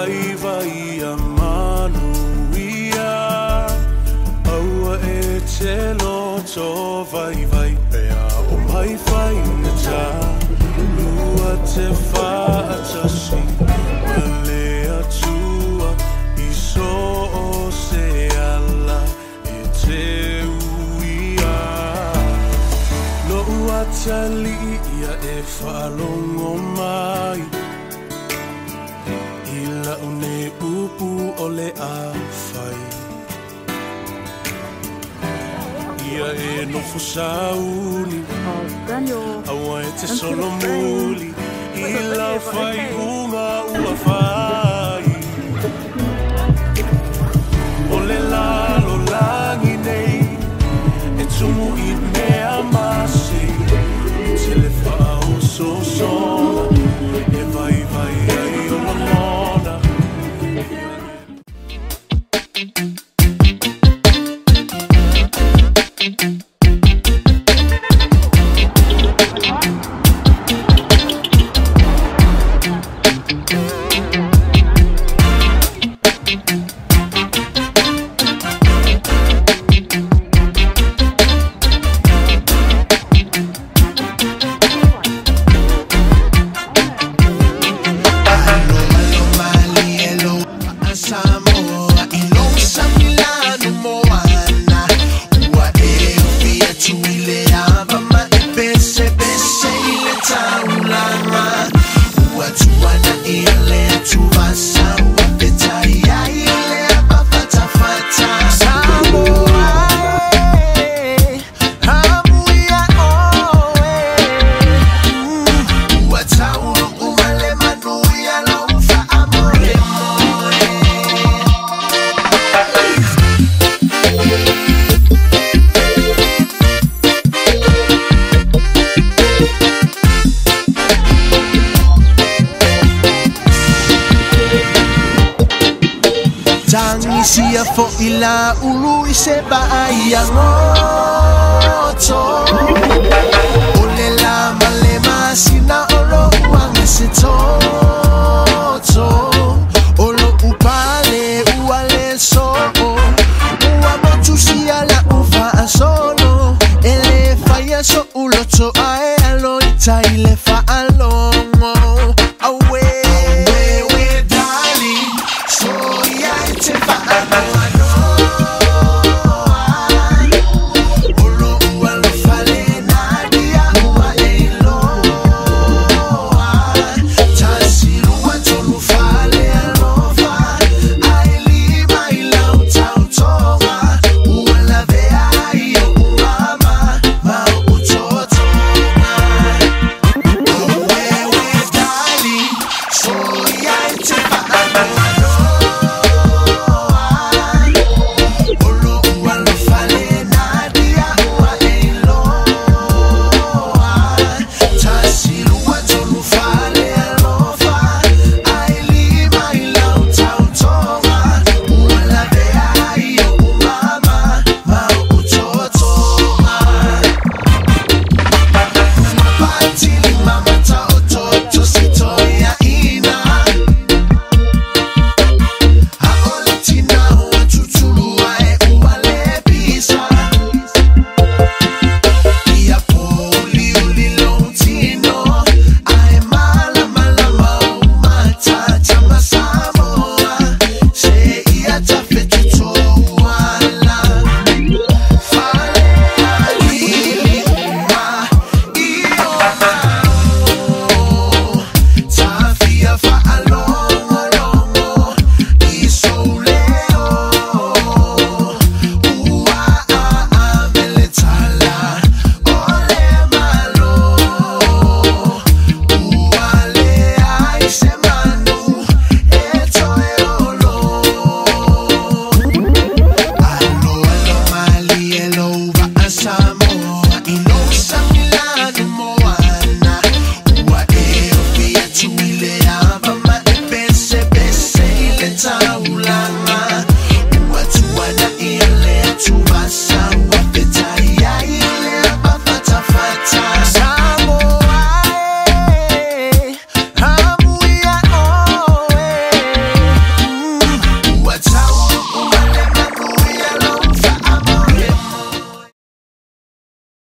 vai vai a manuia Aua e te loto vai vai pea o mai whai na tā Lua te whaatasi Male atua I so o se ala e te uia No ua tali ia e whaalongo mai Ila une upu o le awhai Ia e nofo sauni Aua e te solo muli Ila whai unga ua whai O le lalo langi nei E tumu I mea masi Te le whao so sona E vai vai ai o la mona Sia fo ila ulu I se baai angoto Ole la malema sina olo uange se toto Olo upale uale so Ua motu sia la ufa solo Ele faya so uloto ae alo ita ile fa alongo Awe darling So ya ite fa Soy